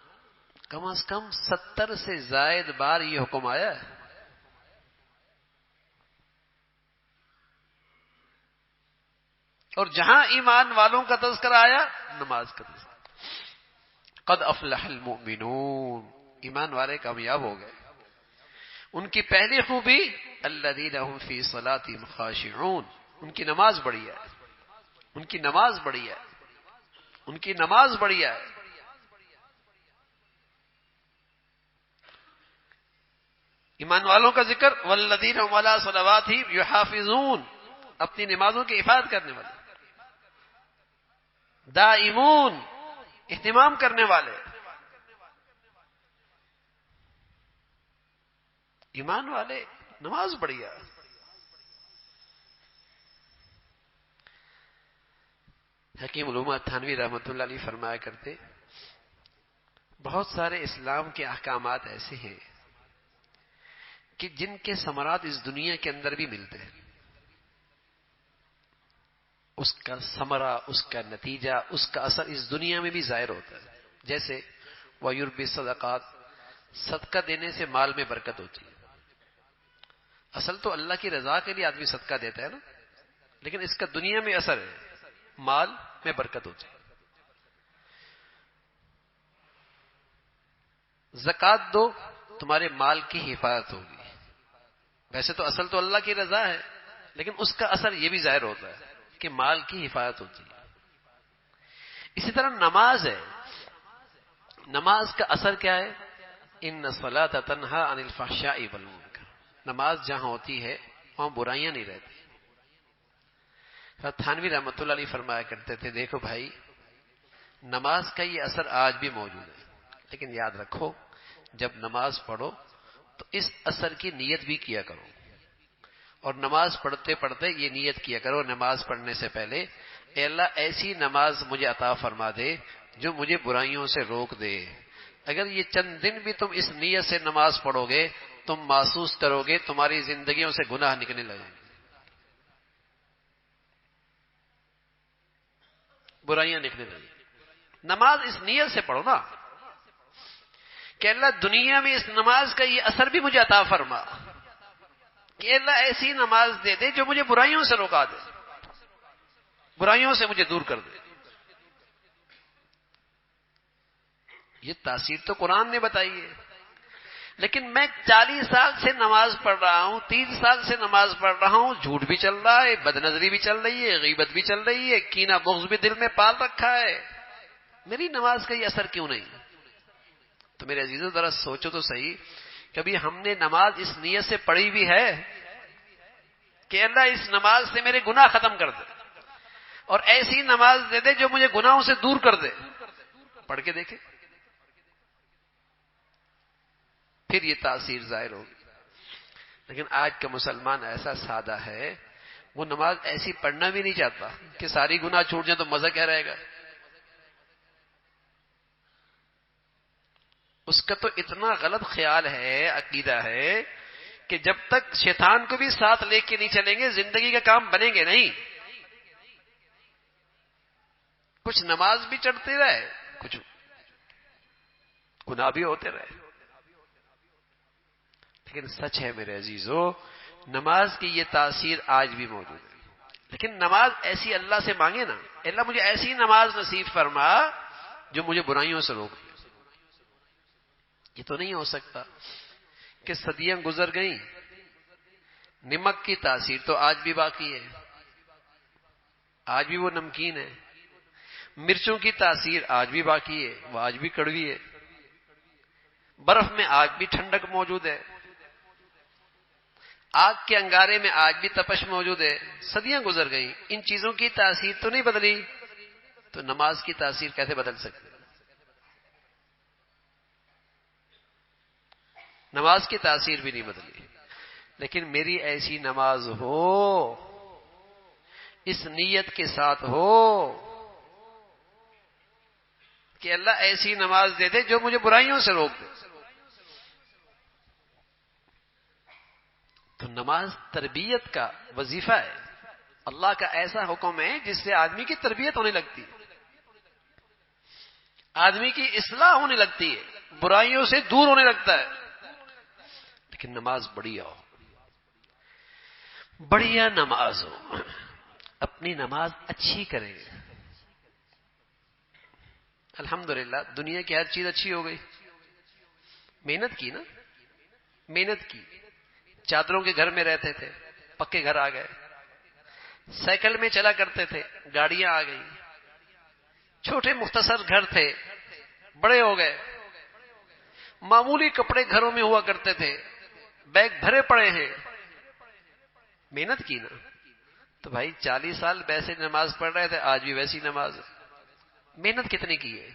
کم از کم 70 سے زائد بار یہ حکم آیا ہے. اور جہاں ایمان والوں کا تذکرہ آیا، نماز کا تذکرہ. قد افلح المؤمنون، ایمان والے کامیاب ہو گئے. ان کی پہلی خوبی الذین هم فی صلاتهم خاشعون، ان کی نماز بڑھیا ہے، ان کی نماز بڑھیا ہے، ان کی نماز بڑھیا ہے. ایمان والوں کا ذکر والذین هم علی صلواتهم یحافظون، اپنی نمازوں کی حفاظت کرنے والے، دائمون، اہتمام کرنے والے. ایمان والے، نماز بڑھیا. حکیم علومہ تھانوی رحمۃ اللہ علیہ فرمایا کرتے، بہت سارے اسلام کے احکامات ایسے ہیں کہ جن کے ثمرات اس دنیا کے اندر بھی ملتے ہیں، اس کا ثمرہ، اس کا نتیجہ، اس کا اثر اس دنیا میں بھی ظاہر ہوتا ہے. جیسے وَيُرْبِي الصَّدَقَاتِ، صدقہ دینے سے مال میں برکت ہوتی ہے. اصل تو اللہ کی رضا کے لیے آدمی صدقہ دیتا ہے نا، لیکن اس کا دنیا میں اثر ہے، مال میں برکت ہوتی ہے. زکوٰۃ دو، تمہارے مال کی حفاظت ہوگی. ویسے تو اصل تو اللہ کی رضا ہے، لیکن اس کا اثر یہ بھی ظاہر ہوتا ہے کہ مال کی حفاظت ہوتی ہے. اسی طرح نماز ہے، نماز کا اثر کیا ہے؟ ان الصلاۃ تنہی عن الفحشاء والمنکر. نماز جہاں ہوتی ہے وہاں برائیاں نہیں رہتی. تھانوی رحمۃ اللہ علیہ فرمایا کرتے تھے، دیکھو بھائی، نماز کا یہ اثر آج بھی موجود ہے، لیکن یاد رکھو جب نماز پڑھو تو اس اثر کی نیت بھی کیا کرو. اور نماز پڑھتے پڑھتے یہ نیت کیا کرو نماز پڑھنے سے پہلے، اے اللہ ایسی نماز مجھے عطا فرما دے جو مجھے برائیوں سے روک دے. اگر یہ چند دن بھی تم اس نیت سے نماز پڑھو گے، تم محسوس کرو گے تمہاری زندگیوں سے گناہ نکلنے لگیں گے، برائیاں نکلنے لگیں گی. نماز اس نیت سے پڑھو نا کہ اللہ دنیا میں اس نماز کا یہ اثر بھی مجھے عطا فرما، کہ اللہ ایسی نماز دے دے جو مجھے برائیوں سے روکا دے، برائیوں سے مجھے دور کر دے. یہ تاثیر تو قرآن نے بتائی ہے. لیکن میں 40 سال سے نماز پڑھ رہا ہوں، 30 سال سے نماز پڑھ رہا ہوں، جھوٹ بھی چل رہا ہے، بد نظری بھی چل رہی ہے، غیبت بھی چل رہی ہے، کینہ بغض بھی دل میں پال رکھا ہے، میری نماز کا یہ اثر کیوں نہیں؟ تو میرے عزیزو ذرا سوچو تو صحیح، کبھی ہم نے نماز اس نیت سے پڑھی بھی ہے کہ اللہ اس نماز سے میرے گناہ ختم کر دے اور ایسی نماز دے دے جو مجھے گناہوں سے دور کر دے؟ پڑھ کے دیکھیں، پھر یہ تاثیر ظاہر ہوگی. لیکن آج کا مسلمان ایسا سادہ ہے، وہ نماز ایسی پڑھنا بھی نہیں چاہتا کہ ساری گناہ چھوٹ جائیں تو مزہ کیا رہے گا. اس کا تو اتنا غلط خیال ہے، عقیدہ ہے کہ جب تک شیطان کو بھی ساتھ لے کے نہیں چلیں گے زندگی کا کام بنیں گے نہیں. کچھ نماز بھی چڑھتے رہے، کچھ گناہ بھی ہوتے رہے. لیکن سچ ہے میرے عزیزو، نماز کی یہ تاثیر آج بھی موجود ہے. لیکن نماز ایسی اللہ سے مانگے نا، اللہ مجھے ایسی نماز نصیب فرما جو مجھے برائیوں سے روک. یہ تو نہیں ہو سکتا کہ صدیاں گزر گئیں، نمک کی تاثیر تو آج بھی باقی ہے، آج بھی وہ نمکین ہے. مرچوں کی تاثیر آج بھی باقی ہے، وہ آج بھی کڑوی ہے. برف میں آج بھی ٹھنڈک موجود ہے، آگ کے انگارے میں آج بھی تپش موجود ہے. صدیاں گزر گئیں، ان چیزوں کی تاثیر تو نہیں بدلی، تو نماز کی تاثیر کیسے بدل سکتے؟ نماز کی تاثیر بھی نہیں بدلی. لیکن میری ایسی نماز ہو، اس نیت کے ساتھ ہو کہ اللہ ایسی نماز دے دے جو مجھے برائیوں سے روک دے. تو نماز تربیت کا وظیفہ ہے، اللہ کا ایسا حکم ہے جس سے آدمی کی تربیت ہونے لگتی ہے، آدمی کی اصلاح ہونے لگتی ہے، برائیوں سے دور ہونے لگتا ہے. لیکن نماز بڑھیا ہو، بڑھیا نماز ہو، اپنی نماز اچھی کریں. الحمدللہ دنیا کی ہر چیز اچھی ہو گئی، محنت کی نا، محنت کی. چادروں کے گھر میں رہتے تھے، پکے گھر آ گئے. سائیکل میں چلا کرتے تھے، گاڑیاں آ گئی. چھوٹے مختصر گھر تھے، بڑے ہو گئے. معمولی کپڑے گھروں میں ہوا کرتے تھے، بیگ بھرے پڑے ہیں. محنت کی نا. تو بھائی 40 سال ویسے نماز پڑھ رہے تھے، آج بھی ویسی نماز ہے. محنت کتنی کی ہے؟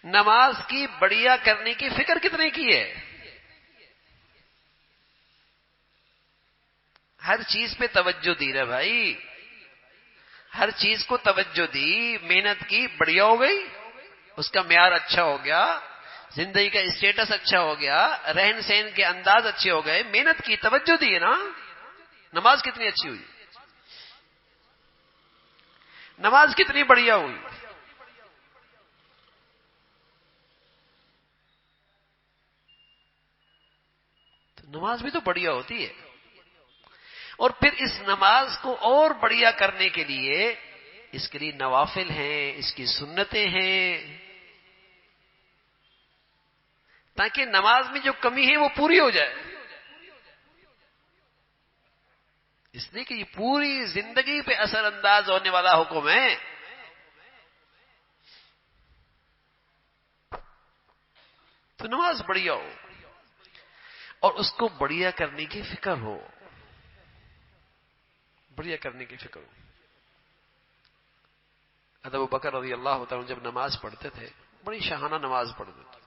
نماز کی بڑھیا کرنے کی فکر کتنے کی ہے؟ ہر چیز پہ توجہ دی رہے بھائی، ہر چیز کو توجہ دی، محنت کی، بڑھیا ہو گئی، اس کا معیار اچھا ہو گیا. زندگی کا اسٹیٹس اچھا ہو گیا، رہن سہن کے انداز اچھے ہو گئے، محنت کی، توجہ دی ہے نا، نماز کتنی اچھی ہوئی، نماز کتنی بڑھیا ہوئی. تو نماز بھی تو بڑھیا ہوتی ہے. اور پھر اس نماز کو اور بڑھیا کرنے کے لیے اس کے لیے نوافل ہیں، اس کی سنتیں ہیں، تاکہ نماز میں جو کمی ہے وہ پوری ہو جائے. اس لیے کہ یہ پوری زندگی پہ اثر انداز ہونے والا حکم ہے. تو نماز بڑھیا ہو اور اس کو بڑھیا کرنے کی فکر ہو، بڑھیا کرنے کی فکر ہو. ابو بکر رضی اللہ تعالیٰ جب نماز پڑھتے تھے، بڑی شاہانہ نماز پڑھتے تھے،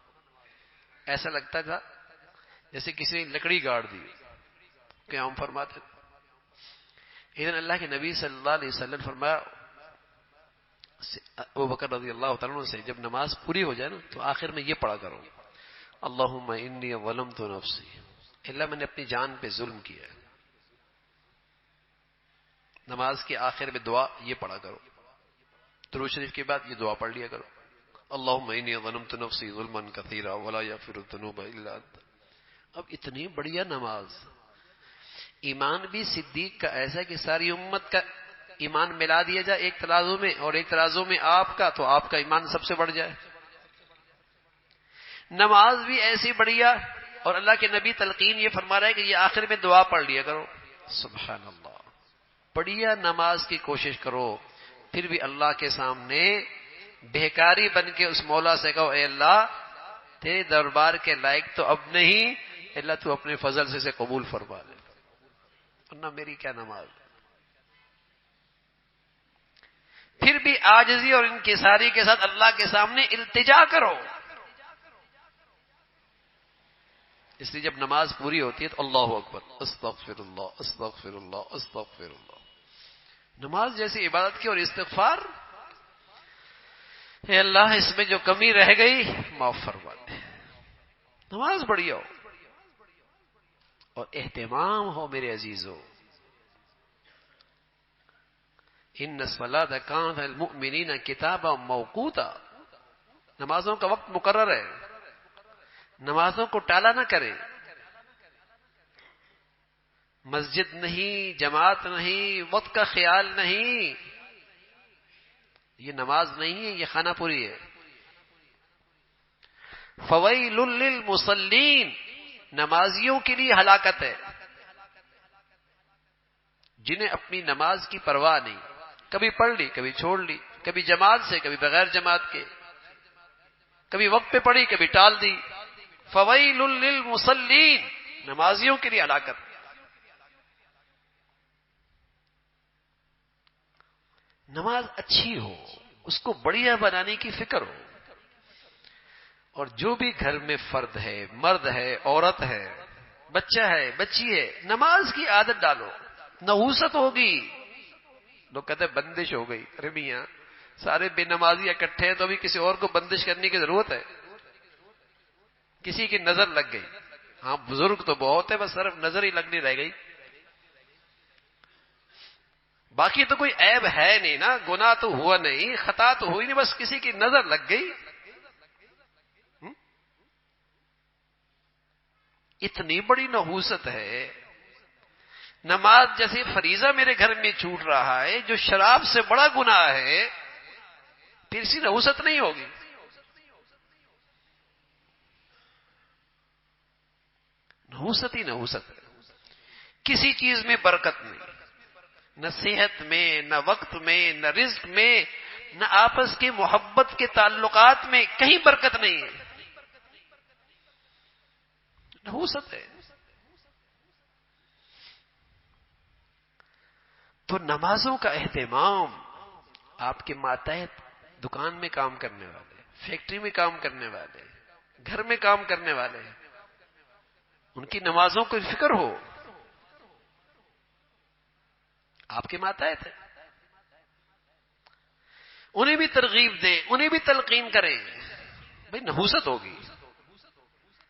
ایسا لگتا تھا جیسے کسی نے لکڑی گاڑ دی. قیام فرماتے تھے. ایک دن اللہ کے نبی صلی اللہ علیہ وسلم فرمایا ابو بکر رضی اللہ تعالیٰ سے، جب نماز پوری ہو جائے نا تو آخر میں یہ پڑھا کرو، اللہم انی ظلمت نفسی، اللہ میں نے اپنی جان پہ ظلم کیا ہے. نماز کے آخر میں دعا یہ پڑھا کرو، درود شریف کے بعد یہ دعا پڑھ لیا کرو، اللہم انی ظلمت نفسی ظلما کثیرا ولا یغفر الذنوب الا انت. اب اتنی بڑھیا نماز، ایمان بھی صدیق کا ایسا کہ ساری امت کا ایمان ملا دیا جائے ایک ترازو میں، اور ایک ترازو میں آپ کا، تو آپ کا ایمان سب سے بڑھ جائے. نماز بھی ایسی بڑھیا، اور اللہ کے نبی تلقین یہ فرما رہا ہے کہ یہ آخر میں دعا پڑھ لیا کرو. سبحان اللہ. بڑھیا نماز کی کوشش کرو، پھر بھی اللہ کے سامنے بہکاری بن کے اس مولا سے کہو، اے اللہ تیرے دربار کے لائق تو اب نہیں، اللہ تو اپنے فضل سے اسے قبول فرما لے، ورنہ میری کیا نماز. پھر بھی عاجزی اور انکساری کے ساتھ اللہ کے سامنے التجا کرو. اس لیے جب نماز پوری ہوتی ہے تو اللہ اکبر، استغفر اللہ استغفر اللہ استغفر اللہ. نماز جیسی عبادت کی اور استغفار، اے اللہ اس میں جو کمی رہ گئی معاف فرما دے. نماز بڑھیا ہو اور اہتمام ہو میرے عزیزو. ان الصلاۃ کانت علی المؤمنین کتابا موقوتا، نمازوں کا وقت مقرر ہے، نمازوں کو ٹالا نہ کریں. مسجد نہیں، جماعت نہیں، وقت کا خیال نہیں، یہ نماز نہیں ہے، یہ خانہ پوری ہے. فویل للمصلین، نمازیوں کے لیے ہلاکت ہے، جنہیں اپنی نماز کی پرواہ نہیں، کبھی پڑھ لی کبھی چھوڑ لی، کبھی جماعت سے کبھی بغیر جماعت کے، کبھی وقت پہ پڑھی کبھی ٹال دی. فویل للمصلین، نمازیوں کے لیے ہلاکت. نماز اچھی ہو، اس کو بڑھیا بنانے کی فکر ہو. اور جو بھی گھر میں فرد ہے، مرد ہے، عورت ہے، بچہ ہے، بچی ہے، نماز کی عادت ڈالو. نحوست ہوگی، لوگ کہتے ہیں بندش ہو گئی. ارے میاں سارے بے نمازی اکٹھے ہیں تو ابھی کسی اور کو بندش کرنے کی ضرورت ہے؟ کسی کی نظر لگ گئی، ہاں بزرگ تو بہت ہے، بس صرف نظر ہی لگنی رہ گئی، باقی تو کوئی عیب ہے نہیں نا، گناہ تو ہوا نہیں، خطا تو ہوئی نہیں، بس کسی کی نظر لگ گئی. اتنی بڑی نحوست ہے. نماز جیسے فریضہ میرے گھر میں چھوٹ رہا ہے، جو شراب سے بڑا گناہ ہے، پھر سی نحوست نہیں ہوگی. نحوست ہی نحوست ہے. کسی چیز میں برکت نہیں، نہ صحت میں، نہ وقت میں، نہ رزق میں، نہ آپس کی محبت کے تعلقات میں، کہیں برکت نہیں ہے. نحوست ہے. تو نمازوں کا اہتمام، آپ کے ماتحت دکان میں کام کرنے والے، فیکٹری میں کام کرنے والے، گھر میں کام کرنے والے، ان کی نمازوں کو فکر ہو. آپ کے ماتحت ہے، انہیں بھی ترغیب دیں، انہیں بھی تلقین کریں. بھئی نحوست ہوگی،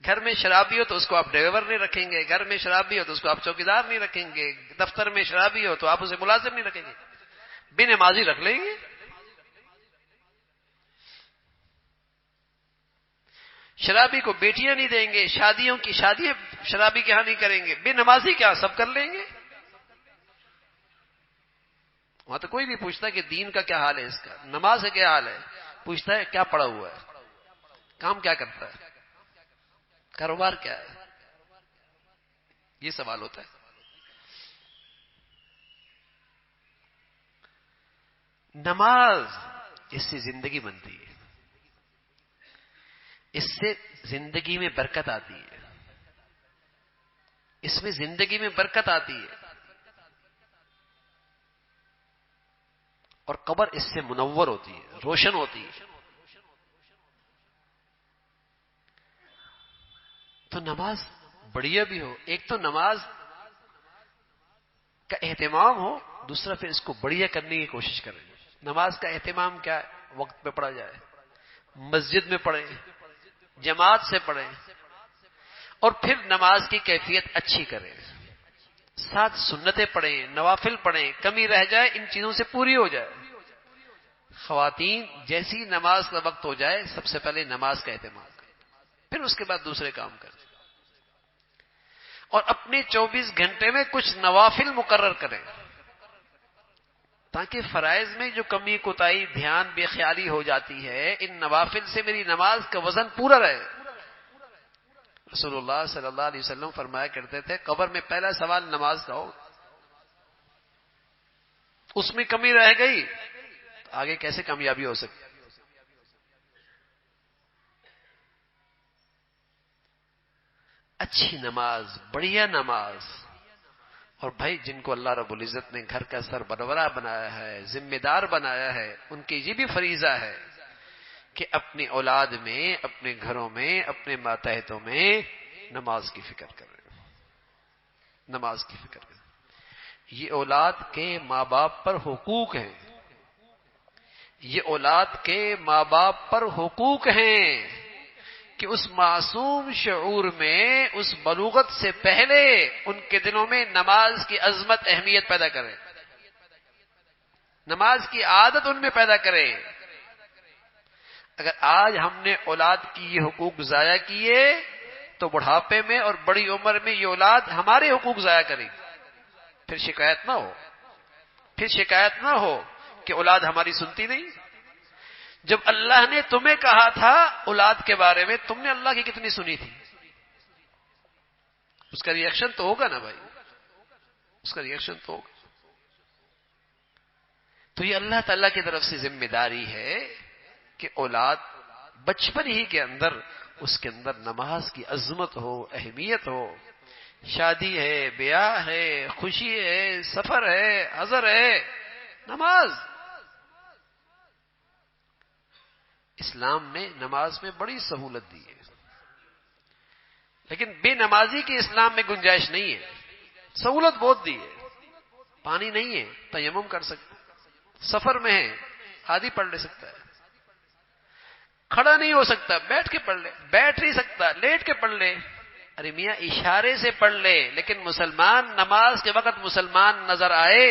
گھر میں شرابی ہو تو اس کو آپ ڈرائیور نہیں رکھیں گے، گھر میں شرابی ہو تو اس کو آپ چوکیدار نہیں رکھیں گے، دفتر میں شرابی ہو تو آپ اسے ملازم نہیں رکھیں گے، بے نمازی رکھ لیں گے۔ شرابی کو بیٹیاں نہیں دیں گے، شادیوں کی شادیاں شرابی کے ہاں نہیں کریں گے، بے نمازی کیا سب کر لیں گے۔ وہاں تو کوئی نہیں پوچھتا کہ دین کا کیا حال ہے، اس کا نماز کا کیا حال ہے، پوچھتا ہے کیا پڑا ہوا ہے، کام کیا کرتا ہے، کاروبار کیا ہے، یہ سوال ہوتا ہے۔ نماز اس سے زندگی بنتی ہے، اس سے زندگی میں برکت آتی ہے، اس میں زندگی میں برکت آتی ہے، اور قبر اس سے منور ہوتی ہے، روشن ہوتی ہے۔ تو نماز بڑھیا بھی ہو، ایک تو نماز کا اہتمام ہو، دوسرا پھر اس کو بڑھیا کرنے کی کوشش کریں۔ نماز کا اہتمام کیا ہے؟ وقت پہ پڑھا جائے، مسجد میں پڑھیں، جماعت سے پڑھیں، اور پھر نماز کی کیفیت اچھی کریں، ساتھ سنتیں پڑھیں، نوافل پڑھیں، کمی رہ جائے ان چیزوں سے پوری ہو جائے۔ خواتین جیسی نماز کا وقت ہو جائے سب سے پہلے نماز کا اہتمام کریں، پھر اس کے بعد دوسرے کام کریں، اور اپنے 24 گھنٹے میں کچھ نوافل مقرر کریں تاکہ فرائض میں جو کمی کوتاہی دھیان بے خیالی ہو جاتی ہے، ان نوافل سے میری نماز کا وزن پورا رہے۔ رسول اللہ صلی اللہ علیہ وسلم فرمایا کرتے تھے قبر میں پہلا سوال نماز کا ہو، اس میں کمی رہ گئی تو آگے کیسے کامیابی ہو سکتی۔ اچھی نماز، بڑھیا نماز، اور بھائی جن کو اللہ رب العزت نے گھر کا سربراہ بنایا ہے، ذمہ دار بنایا ہے، ان کی یہ بھی فریضہ ہے کہ اپنی اولاد میں، اپنے گھروں میں، اپنے ماتحتوں میں نماز کی فکر کریں، نماز کی فکر کریں۔ یہ اولاد کے ماں باپ پر حقوق ہیں، یہ اولاد کے ماں باپ پر حقوق ہیں کہ اس معصوم شعور میں، اس بلوغت سے پہلے ان کے دلوں میں نماز کی عظمت، اہمیت پیدا کریں، نماز کی عادت ان میں پیدا کریں۔ اگر آج ہم نے اولاد کی یہ حقوق ضائع کیے تو بڑھاپے میں اور بڑی عمر میں یہ اولاد ہمارے حقوق ضائع کرے گی، پھر شکایت نہ ہو، پھر شکایت نہ ہو کہ اولاد ہماری سنتی نہیں۔ جب اللہ نے تمہیں کہا تھا اولاد کے بارے میں، تم نے اللہ کی کتنی سنی تھی؟ اس کا ریئیکشن تو ہوگا نا بھائی، اس کا ریئیکشن تو ہوگا۔ تو یہ اللہ تعالیٰ کی طرف سے ذمہ داری ہے کہ اولاد بچپن ہی کے اندر، اس کے اندر نماز کی عظمت ہو، اہمیت ہو۔ شادی ہے، بیاہ ہے، خوشی ہے، سفر ہے، حضر ہے، نماز۔ اسلام نے نماز میں بڑی سہولت دی ہے، لیکن بے نمازی کی اسلام میں گنجائش نہیں ہے۔ سہولت بہت دی ہے، پانی نہیں ہے تیمم کر سکتے، سفر میں ہے آدھی پڑھ لے سکتا ہے، کھڑا نہیں ہو سکتا بیٹھ کے پڑھ لے، بیٹھ نہیں سکتا لیٹ کے پڑھ لے۔ ارے میاں اشارے سے پڑھ لے، لیکن مسلمان نماز کے وقت مسلمان نظر آئے،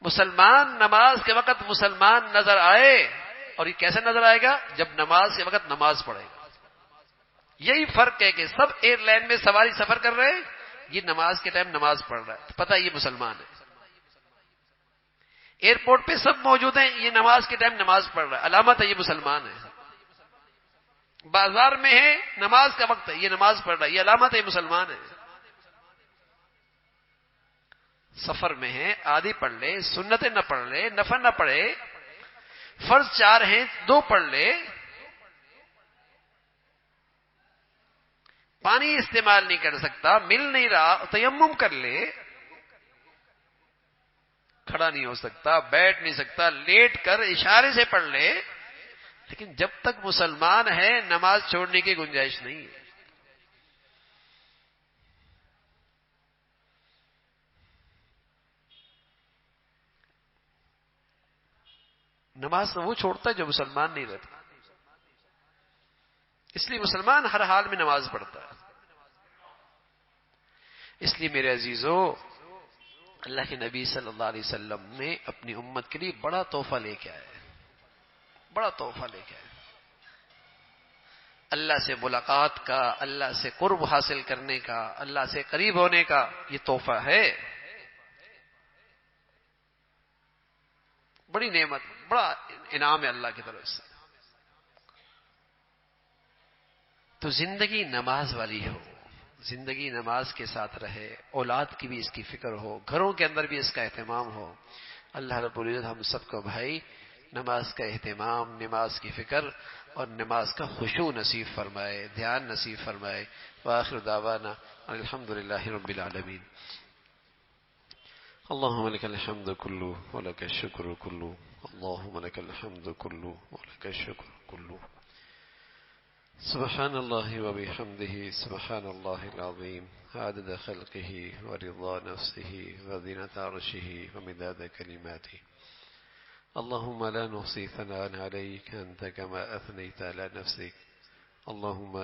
مسلمان نماز کے وقت مسلمان نظر آئے۔ اور یہ کیسے نظر آئے گا؟ جب نماز کے وقت نماز پڑھے گا۔ یہی فرق ہے کہ سب ایئر لائن میں سواری سفر کر رہے ہیں، یہ نماز کے ٹائم نماز پڑھ رہا ہے، پتہ یہ مسلمان ہے۔ ایئرپورٹ پہ سب موجود ہیں، یہ نماز کے ٹائم نماز پڑھ رہا ہے، علامت ہے یہ مسلمان ہے۔ بازار میں ہے، نماز کا وقت ہے، یہ نماز پڑھ رہا ہے، یہ علامت ہے یہ مسلمان ہے۔ سفر میں ہے آدھی پڑھ لے، سنتیں نہ پڑھ لے، نفل نہ پڑھے، فرض 4 ہیں 2 پڑھ لے، پانی استعمال نہیں کر سکتا، مل نہیں رہا، تیمم کر لے، کھڑا نہیں ہو سکتا، بیٹھ نہیں سکتا، لیٹ کر اشارے سے پڑھ لے، لیکن جب تک مسلمان ہے نماز چھوڑنے کی گنجائش نہیں ہے۔ نماز وہ چھوڑتا ہے جو مسلمان نہیں رہتا۔ اس لیے مسلمان ہر حال میں نماز پڑھتا ہے. اس لیے میرے عزیزو، اللہ کے نبی صلی اللہ علیہ وسلم نے اپنی امت کے لیے بڑا تحفہ لے کے آئے، بڑا تحفہ لے کے آئے. اللہ سے ملاقات کا، اللہ سے قرب حاصل کرنے کا، اللہ سے قریب ہونے کا یہ تحفہ ہے. بڑی نعمت، بڑا انعام ہے اللہ کی طرف سے. تو زندگی نماز والی ہو، زندگی نماز کے ساتھ رہے، اولاد کی بھی اس کی فکر ہو، گھروں کے اندر بھی اس کا اہتمام ہو. اللہ رب العزت ہم سب کو بھائی نماز کا اہتمام، نماز کی فکر اور نماز کا خشوع نصیب فرمائے، دھیان نصیب فرمائے. وآخر دعوانا الحمدللہ رب العالمین. اللهم لك الحمد كله ولك الشكر كله، اللهم لك الحمد كله ولك الشكر كله. سبحان الله وبحمده، سبحان الله العظيم، عدد خلقه ورضا نفسه وزنة عرشه ومداد كلماته. اللهم لا نحصي ثناء عليك أنت كما أثنيت على نفسك. اللهم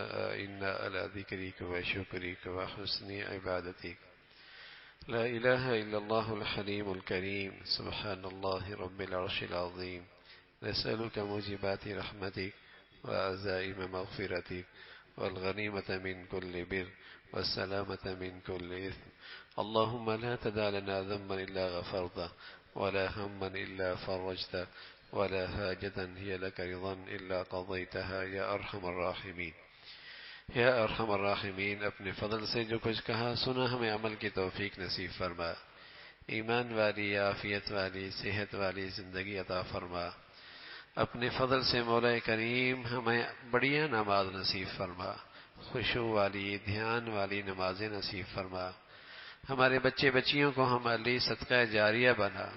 إنا على ذكرك وشكرك وحسن عبادتك. لا إله إلا الله الحليم الكريم، سبحان الله رب العرش العظيم. نسألك موجبات رحمتك وعزائم مغفرتك والغنيمة من كل بر والسلامة من كل إثم. اللهم لا تدع لنا ذنبا إلا غفرته، ولا هما إلا فرجته، ولا حاجة هي لك رضا إلا قضيتها يا أرحم الراحمين. یا ارحم الراحمین، اپنے فضل سے جو کچھ کہا سنا ہمیں عمل کی توفیق نصیب فرما. ایمان والی، عافیت والی، صحت والی زندگی عطا فرما. اپنے فضل سے مولا کریم ہمیں بڑھیا نماز نصیب فرما، خشوع والی، دھیان والی نمازیں نصیب فرما. ہمارے بچے بچیوں کو ہمارے لیے صدقہ جاریہ بنا.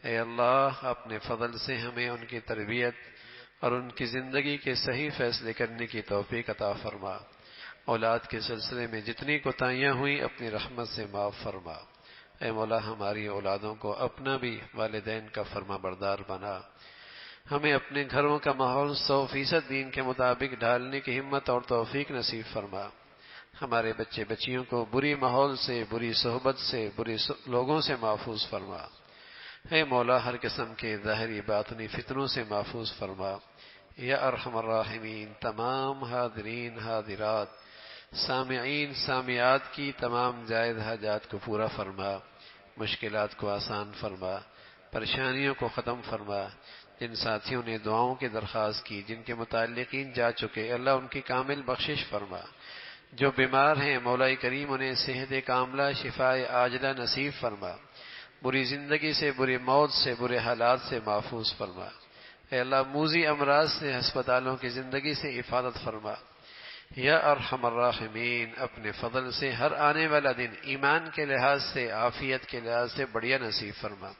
اے اللہ اپنے فضل سے ہمیں ان کی تربیت اور ان کی زندگی کے صحیح فیصلے کرنے کی توفیق عطا فرما. اولاد کے سلسلے میں جتنی کوتاہیاں ہوئیں اپنی رحمت سے معاف فرما. اے مولا ہماری اولادوں کو اپنا بھی والدین کا فرما بردار بنا. ہمیں اپنے گھروں کا ماحول 100% دین کے مطابق ڈالنے کی ہمت اور توفیق نصیب فرما. ہمارے بچے بچیوں کو بری ماحول سے، بری صحبت سے، بری لوگوں سے محفوظ فرما. اے مولا ہر قسم کے ظاہری باطنی فتنوں سے محفوظ فرما. یا ارحم الراحمین، تمام حاضرین حاضرات، سامعین سامعات کی تمام جائز حاجات کو پورا فرما، مشکلات کو آسان فرما، پریشانیوں کو ختم فرما. جن ساتھیوں نے دعاؤں کی درخواست کی، جن کے متعلقین جا چکے، اللہ ان کی کامل بخشش فرما. جو بیمار ہیں مولا کریم انہیں صحت کاملہ، شفاء عاجلہ نصیب فرما. بری زندگی سے، بری موت سے، برے حالات سے محفوظ فرما. اے اللہ موذی امراض سے، ہسپتالوں کی زندگی سے حفاظت فرما. یا ارحم الراحمین، اپنے فضل سے ہر آنے والا دن ایمان کے لحاظ سے، عافیت کے لحاظ سے بڑھیا نصیب فرما.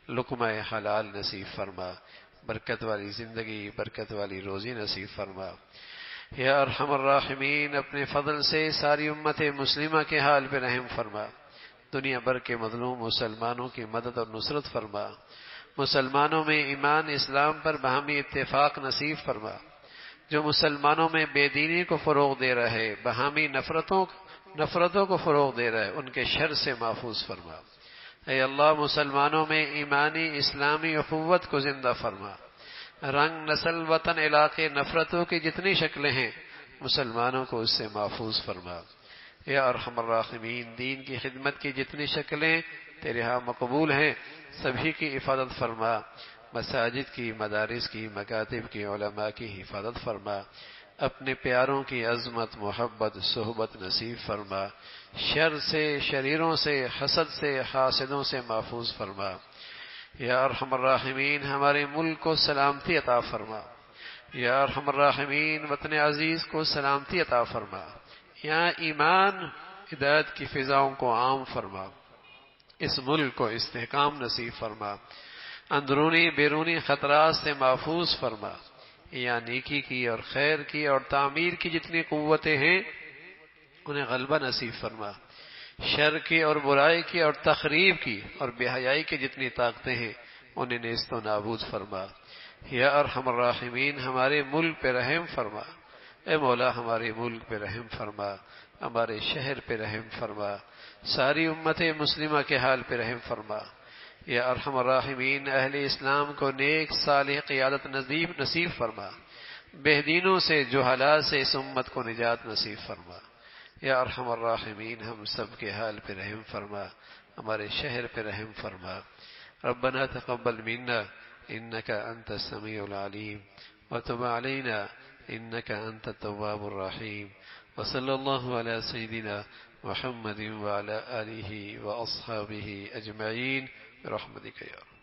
لقمہ حلال نصیب فرما، برکت والی زندگی، برکت والی روزی نصیب فرما. یا ارحم الراحمین، اپنے فضل سے ساری امت مسلمہ کے حال پہ رحم فرما. دنیا بھر کے مظلوم مسلمانوں کی مدد اور نصرت فرما. مسلمانوں میں ایمان اسلام پر باہمی اتفاق نصیب فرما. جو مسلمانوں میں بے دینی کو فروغ دے رہے، باہمی نفرتوں کو فروغ دے رہے، ان کے شر سے محفوظ فرما. اے اللہ مسلمانوں میں ایمانی اسلامی اخوت کو زندہ فرما. رنگ، نسل، وطن، علاقے، نفرتوں کی جتنی شکلیں ہیں مسلمانوں کو اس سے محفوظ فرما. یا ارحم الراحمین، دین کی خدمت کی جتنی شکلیں تیرے ہاں مقبول ہیں سبھی کی حفاظت فرما. مساجد کی، مدارس کی، مکاتب کی، علماء کی حفاظت فرما. اپنے پیاروں کی عظمت، محبت، صحبت نصیب فرما. شر سے، شریروں سے، حسد سے، حاسدوں سے محفوظ فرما. یا ارحم الراحمین، ہمارے ملک کو سلامتی عطا فرما. یا ارحم الراحمین، وطن عزیز کو سلامتی عطا فرما. یہاں ایمان، ہدایت کی فضاؤں کو عام فرما. اس ملک کو استحکام نصیب فرما. اندرونی بیرونی خطرات سے محفوظ فرما. یا نیکی کی اور خیر کی اور تعمیر کی جتنی قوتیں ہیں انہیں غلبہ نصیب فرما. شر کی اور برائی کی اور تخریب کی اور بے حیائی کی جتنی طاقتیں ہیں انہیں نیست و نابود فرما. یا ارحم الراحمین، ہمارے ملک پہ رحم فرما. اے مولا ہمارے ملک پہ رحم فرما، ہمارے شہر پہ رحم فرما، ساری امت مسلمہ کے حال پہ رحم فرما۔ یا ارحم الراحمین اہل اسلام کو نیک صالح قیادت نصیب فرما، بے دینوں سے جہلا سے اس امت کو نجات نصیب فرما۔ یا ارحم الراحمین ہم سب کے حال پہ رحم فرما، ہمارے شہر پہ رحم فرما۔ ربنا تقبل منا انك انت السميع العليم وتب علينا انك انت التواب الرحيم، وصلى الله على سيدنا محمد وعلى آله وأصحابه أجمعين برحمتك يا رب۔